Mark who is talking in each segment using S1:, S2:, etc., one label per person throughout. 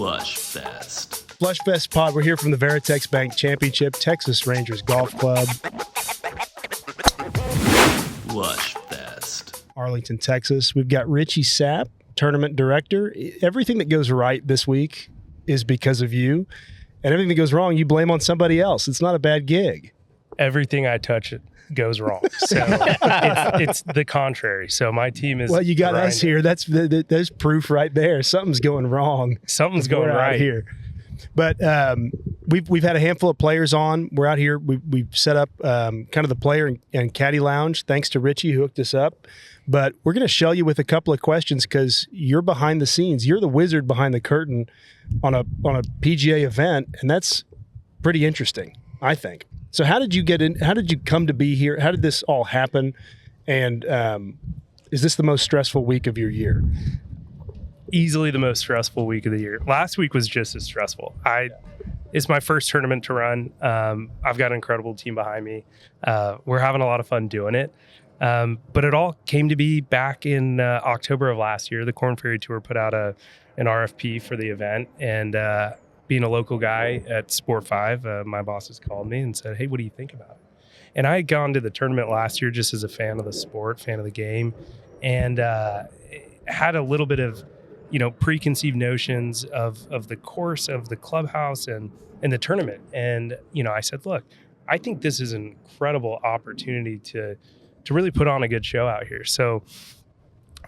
S1: Flushfest.
S2: Flushfest pod. We're here from the Veritex Bank Championship, Texas Rangers Golf Club,
S1: Flushfest.
S2: Arlington, Texas. We've got Richie Sapp, tournament director. Everything that goes right this week is because of you, and everything that goes wrong, you blame on somebody else. It's not a bad gig.
S3: Everything I touch goes wrong. So it's the contrary. So my team is
S2: Well, you got
S3: grinding.
S2: us here. There's proof right there. Something's going wrong.
S3: Something's going
S2: We're out
S3: right
S2: here. But we've had a handful of players on. We're out here. We've set up kind of the player and caddy lounge, thanks to Richie who hooked us up. But we're going to shell you with a couple of questions because you're behind the scenes. You're the wizard behind the curtain on a PGA event, and that's pretty interesting, I think. So how did you get in? How did you come to be here? How did this all happen? And is this the most stressful week of your year?
S3: Easily the most stressful week of the year. Last week was just as stressful. It's my first tournament to run. I've got an incredible team behind me. We're having a lot of fun doing it. But it all came to be back in October of last year. The Korn Ferry Tour put out an RFP for the event, and being a local guy at Sport 5, my bosses called me and said, "Hey, what do you think about it?" And I had gone to the tournament last year just as a fan of the sport, fan of the game, and had a little bit of preconceived notions of the course, of the clubhouse, and the tournament. And I said, look, I think this is an incredible opportunity to really put on a good show out here. So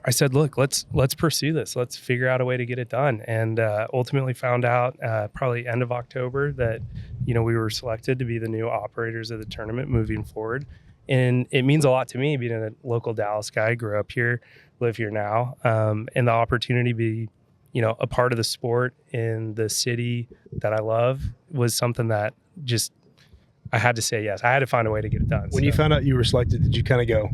S3: I said, look, let's pursue this. Let's figure out a way to get it done. And ultimately found out probably end of October that we were selected to be the new operators of the tournament moving forward. And it means a lot to me being a local Dallas guy, grew up here, live here now, and the opportunity to be a part of the sport in the city that I love was something that just I had to say yes. I had to find a way to get it done.
S2: When you found out you were selected, did you kind of go,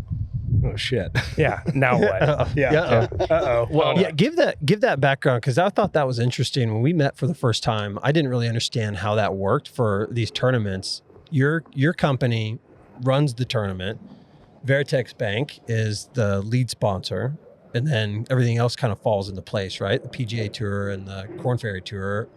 S2: "Oh shit"?
S3: Yeah. Now what?
S2: Uh-oh.
S4: Well, yeah, give that background, because I thought that was interesting. When we met for the first time, I didn't really understand how that worked for these tournaments. Your company runs the tournament. Veritex Bank is the lead sponsor, and then everything else kind of falls into place, right? The PGA Tour and the Korn Ferry Tour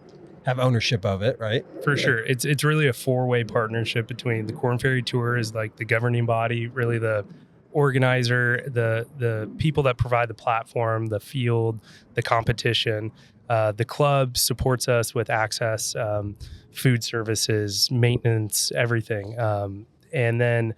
S4: have ownership of it, right?
S3: For sure. It's really a four-way partnership between the Korn Ferry Tour is like the governing body, really the organizer, the people that provide the platform, the field, the competition. The club supports us with access, food services, maintenance, everything. And then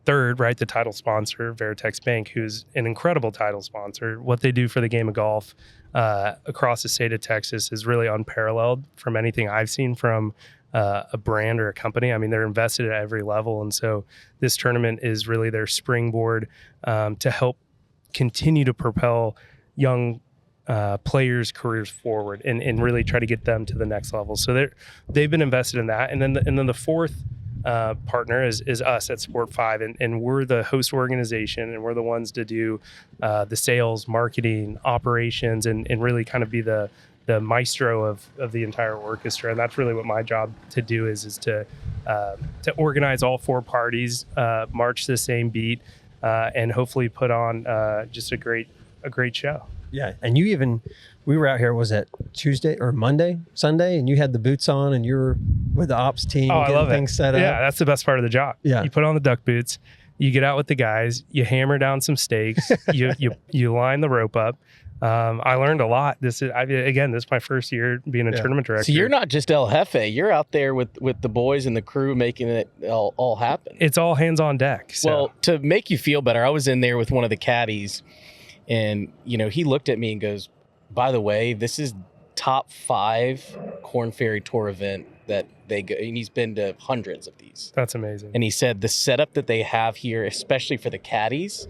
S3: third, right, the title sponsor, Veritex Bank, who's an incredible title sponsor. What they do for the game of golf across the state of Texas is really unparalleled from anything I've seen from a brand or a company. I mean, they're invested at every level. And so this tournament is really their springboard to help continue to propel young players' careers forward and really try to get them to the next level. So they've been invested in that. And then the fourth partner is us at Sport 5, and we're the host organization, and we're the ones to do the sales, marketing, operations, and really kind of be the maestro of the entire orchestra. And that's really what my job to do is to organize all four parties, march the same beat, and hopefully put on just a great show.
S4: Yeah, and we were out here, was it Tuesday or Sunday, and you had the boots on and you were with the ops team getting things set up.
S3: Yeah, that's the best part of the job.
S4: Yeah.
S3: You put on the duck boots, you get out with the guys, you hammer down some stakes, you line the rope up. I learned a lot. This is my first year being a tournament director.
S5: So you're not just El Jefe. You're out there with the boys and the crew making it all happen.
S3: It's all hands on deck. So.
S5: Well, to make you feel better, I was in there with one of the caddies, and he looked at me and goes, "By the way, this is top 5 Korn Ferry Tour event that they go," and he's been to hundreds of these.
S3: That's amazing.
S5: And he said the setup that they have here, especially for the caddies,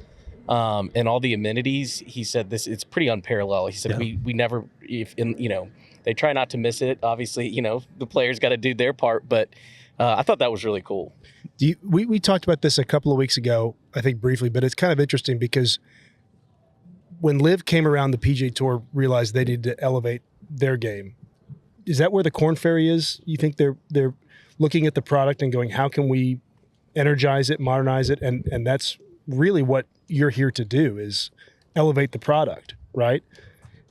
S5: and all the amenities, he said it's pretty unparalleled. He said we never, they try not to miss it. Obviously, the players got to do their part, but I thought that was really cool.
S2: We talked about this a couple of weeks ago, I think briefly, but it's kind of interesting because when Liv came around, the PGA Tour realized they needed to elevate their game. Is that where the Korn Ferry is? You think they're looking at the product and going, how can we energize it, modernize it? And that's really what you're here to do, is elevate the product, right?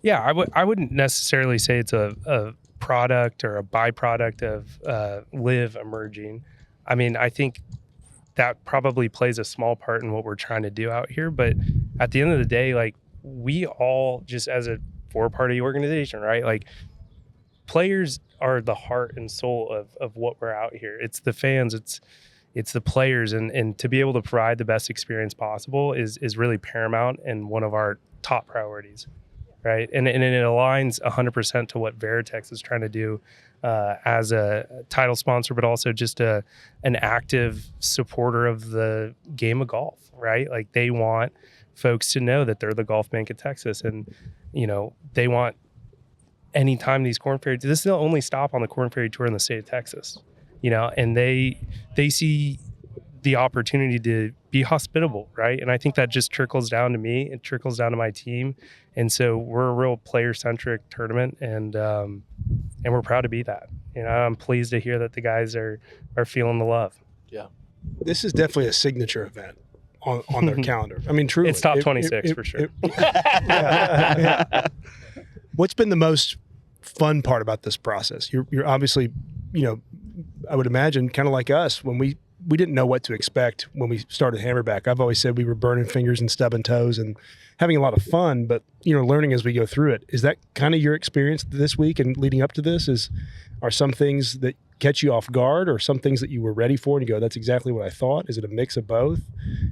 S3: Yeah, I wouldn't necessarily say it's a product or a byproduct of live emerging. I mean, I think that probably plays a small part in what we're trying to do out here. But at the end of the day, like, we all, just as a 4-party organization, right? Like, players are the heart and soul of what we're out here. It's the fans, it's the players, and to be able to provide the best experience possible is really paramount and one of our top priorities. Right. And it aligns 100% to what Veritex is trying to do as a title sponsor, but also just an active supporter of the game of golf. Right. Like, they want folks to know that they're the Golf Bank of Texas. And, they want, anytime these Korn Ferry, this is the only stop on the Korn Ferry Tour in the state of Texas, and they see the opportunity to be hospitable, right? And I think that just trickles down to me. It trickles down to my team, and so we're a real player-centric tournament, and we're proud to be that. I'm pleased to hear that the guys are feeling the love.
S5: Yeah,
S2: this is definitely a signature event on their calendar. I mean, truly,
S3: it's top 26 for sure.
S2: Yeah. What's been the most fun part about this process? You're obviously, I would imagine, kind of like us when we didn't know what to expect when we started Hammerback. I've always said we were burning fingers and stubbing toes and having a lot of fun, but learning as we go through it. Is that kind of your experience this week and leading up to this? Are some things that catch you off guard, or some things that you were ready for and you go, that's exactly what I thought? Is it a mix of both?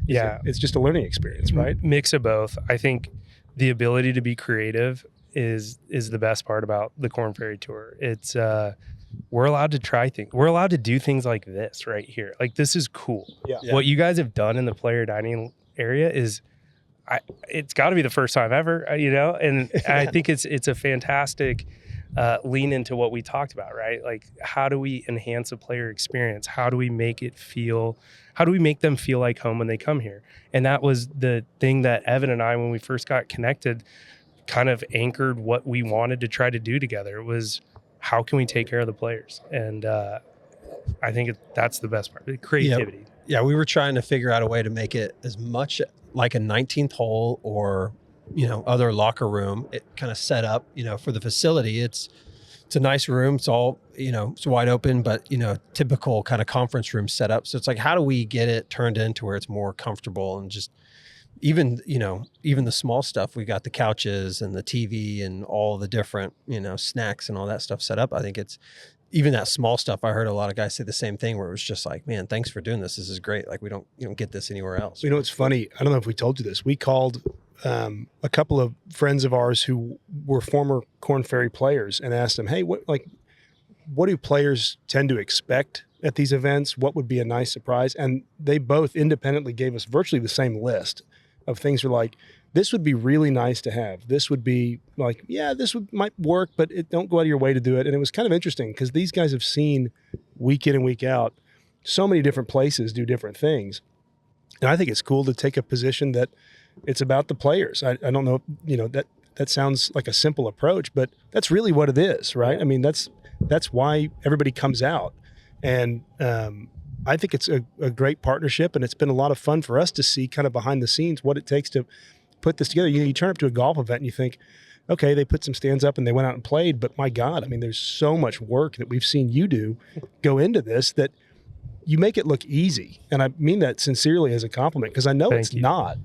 S2: It's just a learning experience, right?
S3: Mix of both. I think the ability to be creative is the best part about the Korn Ferry Tour. It's we're allowed to try things. We're allowed to do things like this right here. Like, this is cool.
S2: Yeah.
S3: What you guys have done in the player dining area is, it's got to be the first time ever, and I think it's a fantastic lean into what we talked about, right? Like, how do we enhance a player experience? How do we make them feel like home when they come here? And that was the thing that Evan and I, when we first got connected, kind of anchored what we wanted to try to do together. It was, how can we take care of the players? And I think that's the best part, the creativity.
S4: Yeah, we were trying to figure out a way to make it as much like a 19th hole or, other locker room. It kind of set up, for the facility. It's a nice room. It's all, it's wide open, but, typical kind of conference room setup. So it's like, how do we get it turned into where it's more comfortable and just even the small stuff. We got the couches and the TV and all the different, snacks and all that stuff set up. I think it's even that small stuff. I heard a lot of guys say the same thing, where it was just like, man, thanks for doing this. This is great. Like, you don't get this anywhere else.
S2: It's funny. I don't know if we told you this. We called a couple of friends of ours who were former Korn Ferry players and asked them, hey, what do players tend to expect at these events? What would be a nice surprise? And they both independently gave us virtually the same list of things. Were like, this would be really nice to have. This would be like, yeah, might work, but don't go out of your way to do it. And it was kind of interesting because these guys have seen week in and week out so many different places do different things. And I think it's cool to take a position that it's about the players. I don't know, that sounds like a simple approach, but that's really what it is, right? I mean, that's why everybody comes out. And I think it's a great partnership, and it's been a lot of fun for us to see kind of behind the scenes what it takes to put this together. You turn up to a golf event and you think, okay, they put some stands up and they went out and played, but my God, I mean, there's so much work that we've seen you do go into this that you make it look easy. And I mean that sincerely as a compliment, because I know it's not.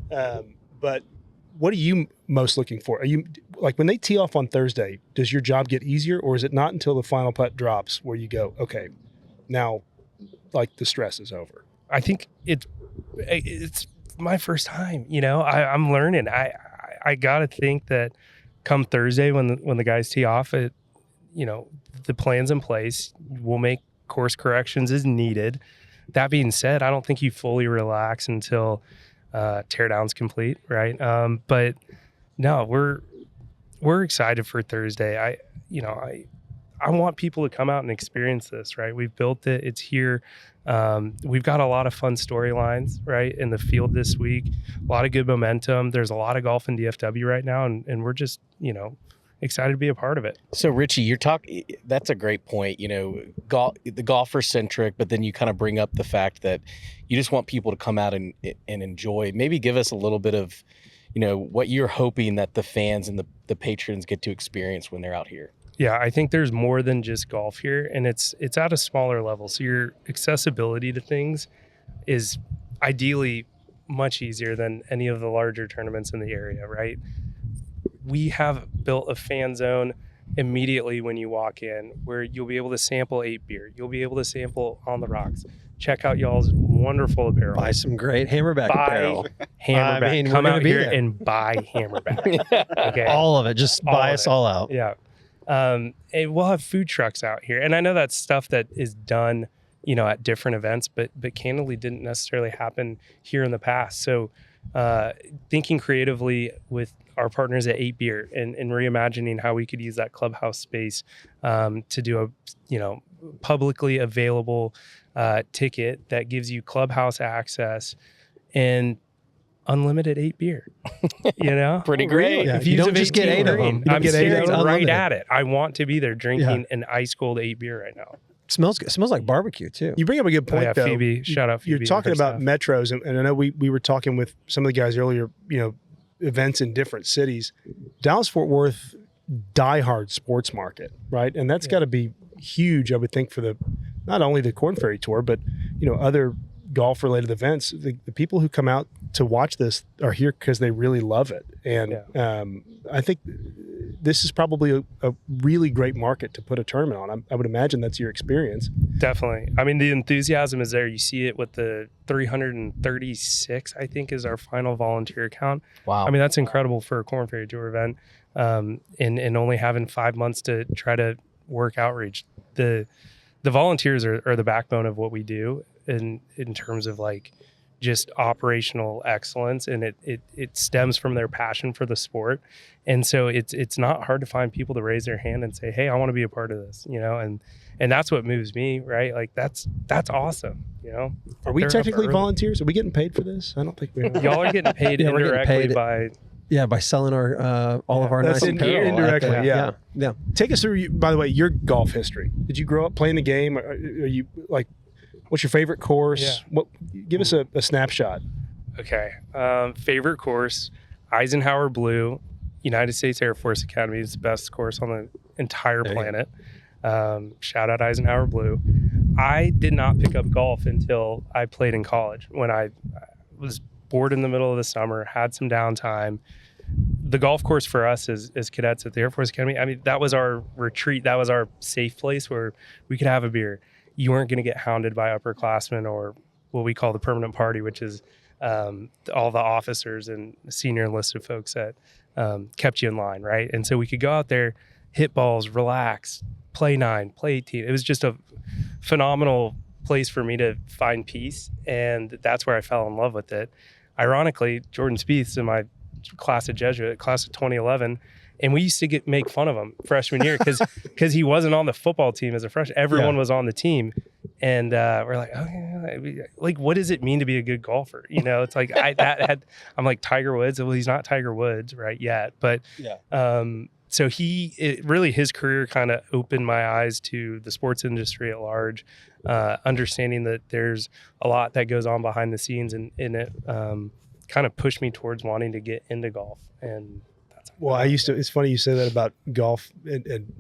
S2: But what are you most looking for? Are you, like, when they tee off on Thursday, does your job get easier, or is it not until the final putt drops where you go, okay, now, like, the stress is over?
S3: I think it's my first time, I'm learning. I got to think that come Thursday when the guys tee off, the plan's in place. We'll make course corrections as needed. That being said, I don't think you fully relax until teardown's complete, right? But no, we're excited for Thursday. I want people to come out and experience this, right? We've built it. It's here. We've got a lot of fun storylines, right, in the field this week. A lot of good momentum. There's a lot of golf in DFW right now, and we're just, excited to be a part of it.
S5: So, Richie, that's a great point. The golfer centric, but then you kind of bring up the fact that you just want people to come out and enjoy. Maybe give us a little bit of, what you're hoping that the fans and the patrons get to experience when they're out here.
S3: Yeah, I think there's more than just golf here, and it's at a smaller level. So your accessibility to things is ideally much easier than any of the larger tournaments in the area, right? We have built a fan zone immediately when you walk in where you'll be able to sample 8 beer. You'll be able to sample On the Rocks. Check out y'all's wonderful apparel.
S4: Buy some great Hammerback apparel.
S3: Hammerback.
S4: I mean,
S3: Come
S4: we're gonna
S3: out
S4: be
S3: here
S4: there.
S3: and buy Hammerback. Okay.
S4: All of it. Just
S3: All
S4: buy
S3: of
S4: us
S3: it.
S4: all out.
S3: Yeah. And we'll have food trucks out here. And I know that's stuff that is done, at different events, but candidly didn't necessarily happen here in the past. So thinking creatively with our partners at 8 Beer and reimagining how we could use that clubhouse space to do a, publicly available ticket that gives you clubhouse access and unlimited 8 beer.
S5: Pretty great.
S4: Yeah,
S3: If
S4: you
S3: use
S4: don't just get 8 of them.
S3: I'm
S4: You get 8
S3: staring right
S4: unlimited.
S3: at it. I want to be there drinking an ice cold 8 beer right now.
S4: Smells good. Smells like barbecue too.
S2: You bring up a good point, though.
S3: Phoebe. Shout out Phoebe.
S2: You're talking
S3: and her
S2: about
S3: stuff.
S2: metros, and I know we were talking with some of the guys earlier, events in different cities. Dallas-Fort Worth, diehard sports market, right? And that's got to be huge, I would think, for not only the Korn Ferry Tour, but, other golf-related events. The people who come out to watch this are here because they really love it. And I think this is probably a really great market to put a tournament on. I would imagine that's your experience.
S3: Definitely. I mean, the enthusiasm is there. You see it with the 336, I think, is our final volunteer count.
S5: Wow.
S3: I mean, that's incredible for a Korn Ferry Tour event, and only having 5 months to try to work outreach. The volunteers are the backbone of what we do in terms of just operational excellence, and it stems from their passion for the sport. And so it's not hard to find people to raise their hand and say, hey, I want to be a part of this, and that's what moves me, right? That's awesome,
S2: Are we
S3: They're up
S2: technically
S3: early.
S2: volunteers? Are we getting paid for this? I don't think we are.
S3: Y'all are getting paid
S4: Yeah, we're getting
S3: indirectly
S4: paid.
S3: by
S4: Yeah, by selling our all of our
S2: That's
S4: nice
S2: in-
S4: apparel.
S2: indirectly, yeah.
S4: Yeah.
S2: Take us through, by the way, your golf history. Did you grow up playing the game? Are you what's your favorite course?
S3: Yeah.
S2: Give us a snapshot.
S3: Okay. Favorite course, Eisenhower Blue, United States Air Force Academy is the best course on the entire
S4: There you
S3: planet. Shout out Eisenhower Blue. I did not pick up golf until I played in college when I was bored in the middle of the summer, had some downtime. The golf course for us as cadets at the Air Force Academy, I mean, that was our retreat. That was our safe place where we could have a beer. You weren't going to get hounded by upperclassmen or what we call the permanent party, which is all the officers and senior enlisted folks that kept you in line, right? And so we could go out there, hit balls, relax, play 9, play 18. It was just a phenomenal place for me to find peace, and that's where I fell in love with it. Ironically, Jordan Spieth's in my class of Jesuit, class of 2011, and we used to make fun of him freshman year because he wasn't on the football team as a freshman. Everyone was on the team, and we're like, okay, what does it mean to be a good golfer? It's like I'm like Tiger Woods. Well, he's not Tiger Woods right yet, but so his career kind of opened my eyes to the sports industry at large, understanding that there's a lot that goes on behind the scenes, and it kind of pushed me towards wanting to get into golf. And
S2: Well, it's funny you say that about golf and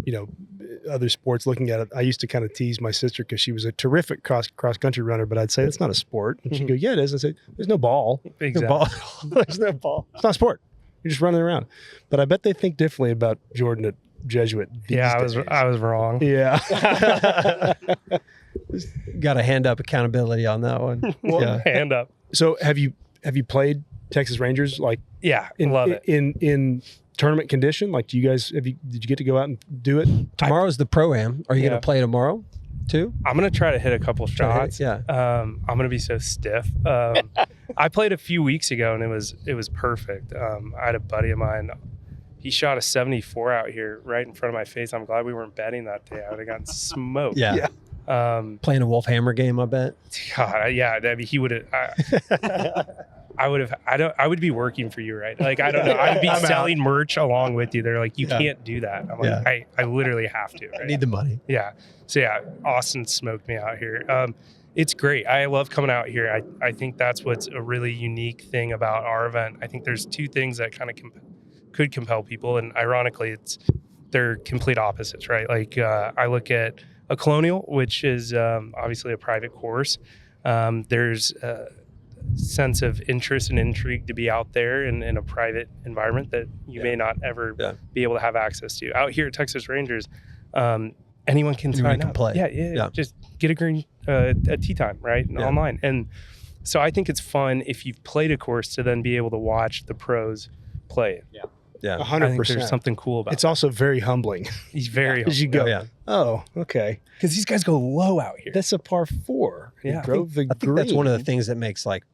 S2: other sports looking at it. I used to kind of tease my sister because she was a terrific cross country runner, but I'd say it's not a sport. And she'd go, yeah, it is. I'd say, there's no ball.
S3: Exactly.
S2: No ball. There's no ball. It's not a sport. You're just running around. But I bet they think differently about Jordan at Jesuit these days.
S3: I was wrong.
S2: Yeah.
S4: Got to hand up accountability on that one.
S2: Well,
S3: Hand up.
S2: So have you played Texas Rangers
S3: Yeah,
S2: in
S3: love it.
S2: in tournament condition? Did you get to go out and do it?
S4: Tomorrow's the pro-am. Are you
S3: Yeah.
S4: going to play tomorrow too?
S3: I'm gonna try to hit a couple shots.
S4: Yeah.
S3: I'm gonna be so stiff. I played a few weeks ago and it was perfect. I had a buddy of mine. He shot a 74 out here right in front of my face. I'm glad we weren't betting that day. I would have gotten smoked.
S4: Yeah. Playing a Wolf Hammer game, I bet.
S3: God, yeah. I mean, he would have. I would have. I would be working for you, right? I don't know. I'd be
S2: I'm
S3: selling merch along with you. They're like, you
S4: Yeah.
S3: can't do that. I'm like, I literally have to. Right?
S4: I need the money.
S3: Yeah. So yeah, Austin smoked me out here. It's great. I love coming out here. I think that's what's a really unique thing about our event. I think there's two things that kind of could compel people, and ironically, they're complete opposites, right? Like I look at a Colonial, which is obviously a private course. There's a sense of interest and intrigue to be out there in a private environment that you may not ever be able to have access to. Out here at Texas Rangers, anyone can sign up.
S4: Play.
S3: Yeah. Just get a green a tee time, right? Online. And so I think it's fun if you've played a course to then be able to watch the pros play it.
S4: Yeah,
S2: 100%.
S3: I think there's something cool about
S2: It's also very humbling.
S3: He's very
S2: As you go, oh, okay.
S3: because these guys go low out here.
S2: That's a par 4.
S3: Yeah.
S2: You drove the
S4: I think
S2: green.
S4: that's one of the things that makes like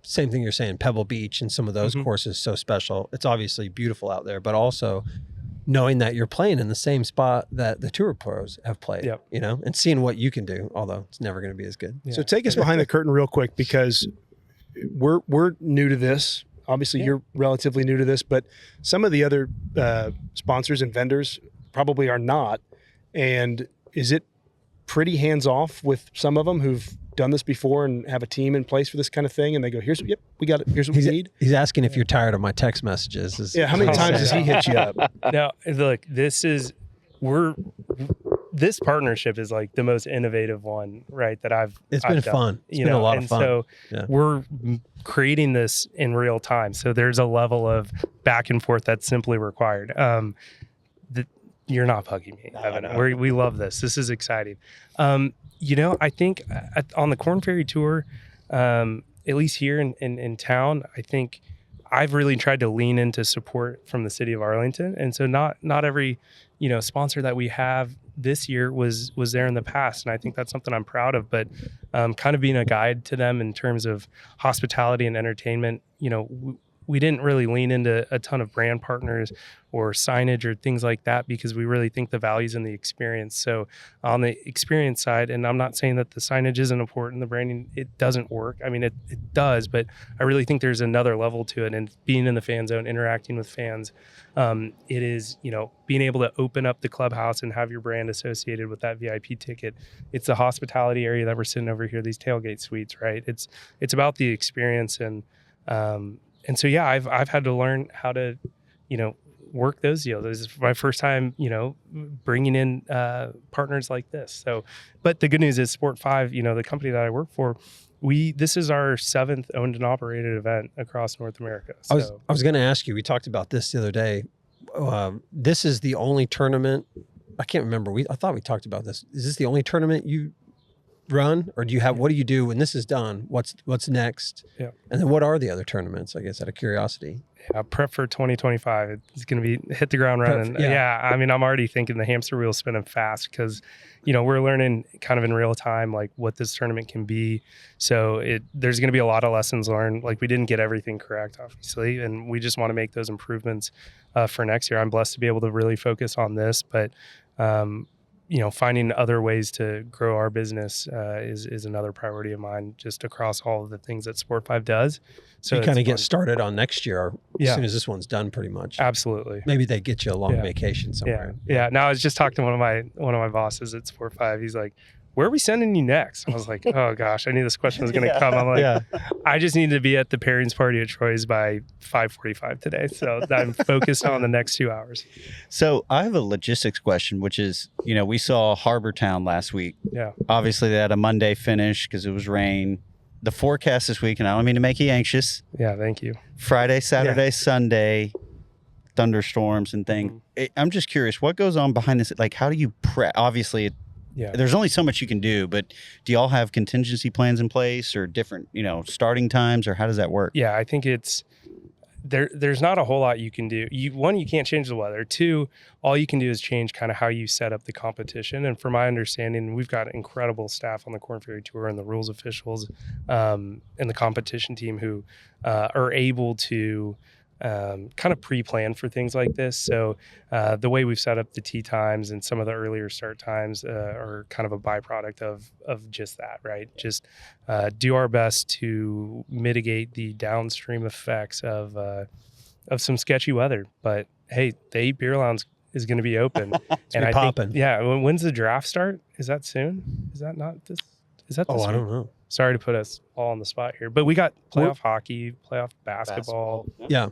S4: same thing you're saying, Pebble Beach and some of those courses so special. It's obviously beautiful out there, but also knowing that you're playing in the same spot that the tour pros have played, you know, and seeing what you can do, although it's never going to be as good.
S2: So take us behind the curtain real quick, because we're new to this. Obviously, you're relatively new to this, but some of the other sponsors and vendors probably are not. And is it pretty hands-off with some of them who've done this before and have a team in place for this kind of thing? And they go, we got it. Here's what we need.
S4: He's asking if you're tired of my text messages.
S2: How many times has he hit you up?
S3: No, look, this partnership is like the most innovative one, right? That I've
S4: been
S3: done.
S4: fun. It's been a lot of fun.
S3: So we're creating this in real time. So there's a level of back and forth that's simply required. You're not bugging me, Evan.
S2: No.
S3: We love this. This is exciting. I think on the Korn Ferry Tour, at least here in town, I think I've really tried to lean into support from the city of Arlington. And so not every, sponsor that we have this year was there in the past. And I think that's something I'm proud of, but kind of being a guide to them in terms of hospitality and entertainment, we didn't really lean into a ton of brand partners or signage or things like that, because we really think the value's in the experience. So on the experience side, and I'm not saying that the signage isn't important, the branding, it doesn't work. I mean, it does, but I really think there's another level to it. And being in the fan zone, interacting with fans, it is, being able to open up the clubhouse and have your brand associated with that VIP ticket. It's the hospitality area that we're sitting over here, these tailgate suites, right? It's about the experience. And so, I've had to learn how to, work those deals. This is my first time, bringing in partners like this. So, but the good news is Sport 5, the company that I work for, this is our 7th owned and operated event across North America. So.
S4: I was going to ask you, we talked about this the other day. This is the only tournament. I can't remember. I thought we talked about this. Is this the only tournament you run, or what do you do when this is done? What's next?
S3: Yeah.
S4: And then what are the other tournaments, I guess, out of curiosity?
S3: Yeah, prep for 2025. It's going to be hit the ground running. I mean, I'm already thinking the hamster wheel's spinning fast, because, we're learning kind of in real time, like what this tournament can be. So there's going to be a lot of lessons learned. Like, we didn't get everything correct, obviously, and we just want to make those improvements for next year. I'm blessed to be able to really focus on this, but finding other ways to grow our business is another priority of mine, just across all of the things that Sport 5 does.
S4: So you kind of get started on next year as soon as this one's done, pretty much.
S3: Absolutely.
S4: Maybe they get you a long vacation somewhere.
S3: Yeah. Now I was just talking to one of my bosses at Sport 5. He's like, "Where are we sending you next?" I was like, "Oh gosh, I knew this question was going to come." I'm like, I just need to be at the pairings party at Troy's by 5:45 today, so I'm focused on the next 2 hours.
S1: So I have a logistics question, which is, we saw Harbor Town last week.
S3: Yeah.
S1: Obviously, they had a Monday finish because it was rain. The forecast this week, and I don't mean to make you anxious.
S3: Yeah, thank you.
S1: Friday, Saturday, Sunday, thunderstorms and things. I'm just curious, what goes on behind this? Like, how do you prep? Obviously, there's only so much you can do, but do y'all have contingency plans in place, or different, starting times, or how does that work?
S3: Yeah, I think there's not a whole lot you can do. One, you can't change the weather. Two, all you can do is change kind of how you set up the competition. And from my understanding, we've got incredible staff on the Korn Ferry Tour and the rules officials and the competition team who are able to kind of pre-plan for things like this. So the way we've set up the tee times and some of the earlier start times are kind of a byproduct of just that, right? Just do our best to mitigate the downstream effects of some sketchy weather. But hey, the 8 Beer Lounge is going to be open.
S4: And I think,
S3: when's the draft start? Is that soon? Is that not this? Is that?
S4: Oh,
S3: this
S4: I don't
S3: week?
S4: know.
S3: Sorry to put us all on the spot here, but we got playoff hockey, playoff basketball.
S4: Yeah.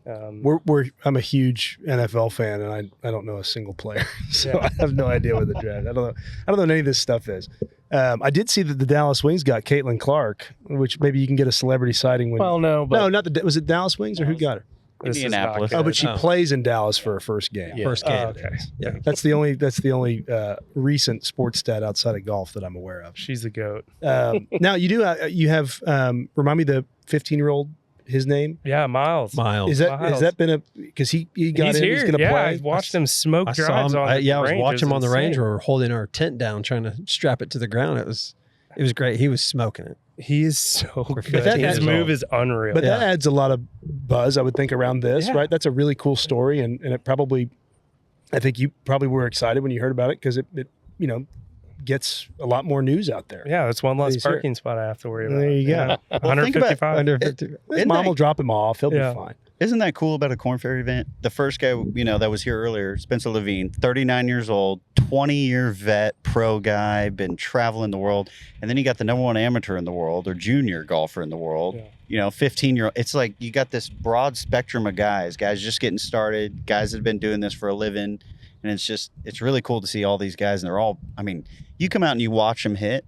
S2: I'm a huge NFL fan, and I don't know a single player, so I have no idea what the draft. I don't know what any of this stuff is. I did see that the Dallas Wings got Caitlin Clark, which maybe you can get a celebrity sighting.
S5: Well, no, but
S2: was it Dallas Wings or who got her?
S1: Indianapolis.
S2: Oh, but she plays in Dallas for her first game.
S5: Yeah.
S4: First game.
S3: okay.
S4: Yeah.
S2: That's the only recent sports stat outside of golf that I'm aware of.
S3: She's the GOAT.
S2: Now you have remind me the 15-year-old, his name.
S3: Yeah, Miles.
S4: Miles.
S2: Has that been because he got
S3: He's
S2: in?
S3: here.
S2: He's going to
S3: yeah,
S2: play.
S3: I watched him smoke
S4: I saw
S3: drives
S4: him.
S3: on.
S4: I was
S3: range.
S4: watching him on the
S3: It was
S4: range. We
S3: insane.
S4: were holding our tent down, trying to strap it to the ground. It was great. He was smoking it.
S3: He is so good.
S4: 15
S3: His
S4: years
S3: move
S4: old.
S3: is unreal.
S2: But that adds a lot of buzz, I would think, around this,
S3: Yeah.
S2: right? That's a really cool story, and it probably, I think you probably were excited when you heard about it because it gets a lot more news out there.
S3: yeah, that's one less
S2: He's here.
S3: parking spot I have to worry about.
S2: There you go.
S3: Yeah.
S1: Well, think about
S3: 155.
S4: Under 50.
S2: His
S1: Isn't
S2: mom
S1: that-
S2: will drop him off. He'll
S3: Yeah.
S2: be fine.
S1: Isn't that cool about a Korn Ferry event? The first guy, that was here earlier, Spencer Levine, 39 years old, 20-year vet, pro guy, been traveling the world. And then you got the number one amateur in the world or junior golfer in the world, 15-year-old. It's like you got this broad spectrum of guys just getting started, guys that have been doing this for a living. And it's really cool to see all these guys. And they're all, you come out and you watch them hit.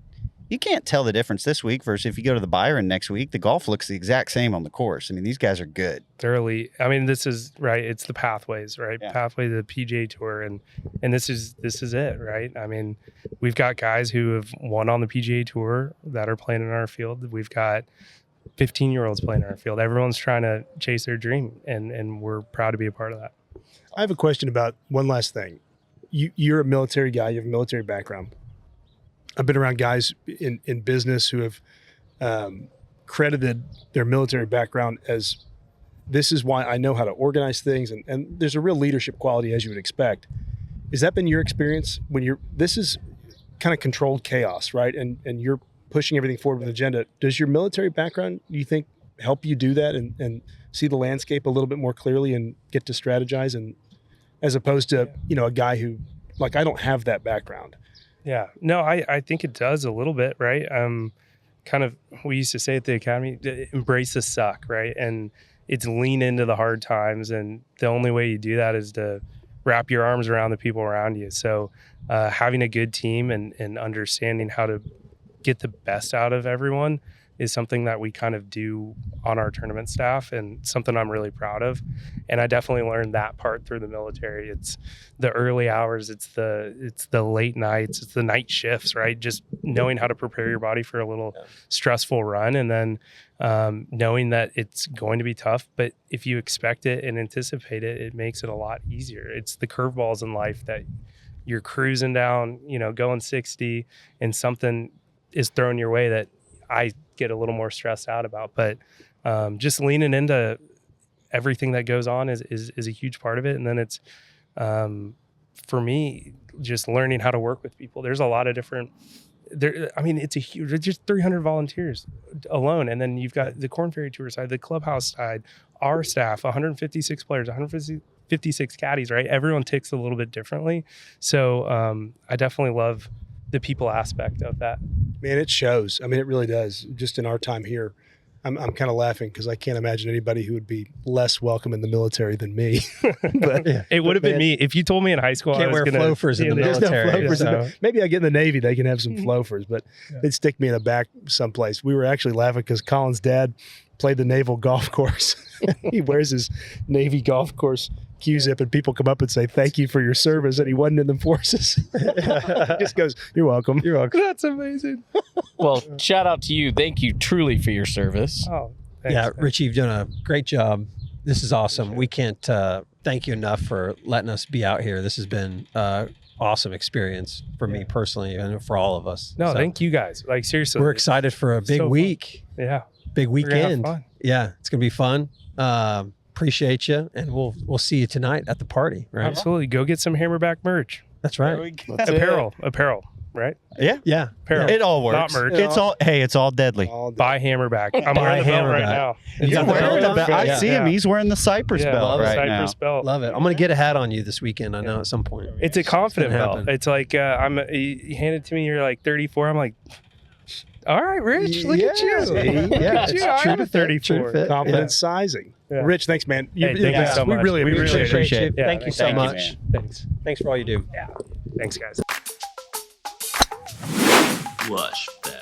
S1: You can't tell the difference this week versus if you go to the Byron next week, the golf looks the exact same on the course. These guys are good.
S3: They're elite. This is right. It's the pathways, right?
S1: Yeah.
S3: Pathway to the PGA Tour, and this is it, right? We've got guys who have won on the PGA Tour that are playing in our field. We've got 15-year-olds playing in our field. Everyone's trying to chase their dream, and we're proud to be a part of that.
S2: I have a question about one last thing. You're a military guy. You have a military background. I've been around guys in business who have credited their military background as this is why I know how to organize things, and there's a real leadership quality as you would expect. Has that been your experience when this is kind of controlled chaos, right? And you're pushing everything forward with an agenda. Does your military background, do you think, help you do that and see the landscape a little bit more clearly and get to strategize, and as opposed to a guy who, like, I don't have that background?
S3: Yeah, no, I think it does a little bit, right? We used to say at the academy, embrace the suck, right? And it's lean into the hard times. And the only way you do that is to wrap your arms around the people around you. So having a good team and understanding how to get the best out of everyone is something that we kind of do on our tournament staff, and something I'm really proud of. And I definitely learned that part through the military. It's the early hours, it's the late nights, it's the night shifts, right? Just knowing how to prepare your body for a little stressful run, and then knowing that it's going to be tough, but if you expect it and anticipate it, it makes it a lot easier. It's the curveballs in life that you're cruising down, going 60, and something is thrown your way that I get a little more stressed out about. But just leaning into everything that goes on is a huge part of it. And then it's, for me, just learning how to work with people. There's a lot of different, it's a huge, just 300 volunteers alone. And then you've got the Korn Ferry Tour side, the clubhouse side, our staff, 156 players, 156 caddies, right? Everyone ticks a little bit differently. So I definitely love the people aspect of that.
S2: Man, it shows. It really does. Just in our time here, I'm kind of laughing because I can't imagine anybody who would be less welcome in the military than me. But
S3: it would have been me if you told me in high school.
S4: Can't
S3: I was
S4: wear
S3: gonna
S4: loafers in the
S3: there's
S4: military.
S2: loafers in
S3: so-
S2: maybe I get in the Navy, they can have some loafers, but they'd stick me in the back someplace. We were actually laughing because Colin's dad played the naval golf course. He wears his Navy golf course Q-zip, and people come up and say, "Thank you for your service," and he wasn't in the forces. He just goes, "You're welcome."
S4: You're welcome.
S3: That's amazing.
S5: well, shout out to you. Thank you truly for your service.
S3: Oh, thanks,
S4: Yeah,
S3: man.
S4: Richie, you've done a great job. This is awesome. We can't thank you enough for letting us be out here. This has been awesome experience for me personally and for all of us.
S3: No,
S4: So
S3: thank you guys. Like, seriously.
S4: we're excited for a big
S3: So fun.
S4: week,
S3: Yeah.
S4: big
S3: We're gonna have
S4: weekend.
S3: fun.
S4: Yeah, it's gonna be fun. Appreciate you, and we'll see you tonight at the party. Right?
S3: Absolutely. Go get some Hammerback merch.
S4: That's right.
S3: Apparel, right?
S1: Yeah.
S4: Yeah.
S3: Apparel.
S1: It all works.
S3: Not merch.
S1: it's all deadly.
S2: All day.
S3: Buy Hammerback. I'm
S4: Buy
S3: wearing the belt right
S4: Hammerback.
S3: now.
S4: You
S1: You're
S4: got the
S1: wearing
S4: belt
S1: the
S4: on?
S1: belt. I
S3: Yeah.
S1: see him. He's wearing the Cypress
S3: Yeah,
S1: belt
S3: the
S1: right
S3: Cypress
S1: now.
S3: belt.
S4: Love it. I'm gonna get a hat on you this weekend. I know at some point.
S3: It's a confident
S4: gonna
S3: belt.
S4: happen.
S3: It's like you hand it to me. You're like 34. I'm like, All right, Rich. Look at you.
S2: See?
S3: Yeah,
S4: it's
S3: you. All
S4: true
S3: right,
S4: to
S3: with
S4: fit,
S3: 34.
S4: true to fit.
S2: Confidence sizing.
S3: Yeah.
S2: Rich, thanks, man.
S3: Hey, thank you so
S2: We
S3: much.
S2: really
S3: We
S2: appreciate it.
S1: appreciate it.
S3: Yeah,
S4: Thank you so
S1: thank you,
S4: much.
S1: man.
S4: Thanks for all you do.
S3: Thanks, guys.
S6: Flushfest.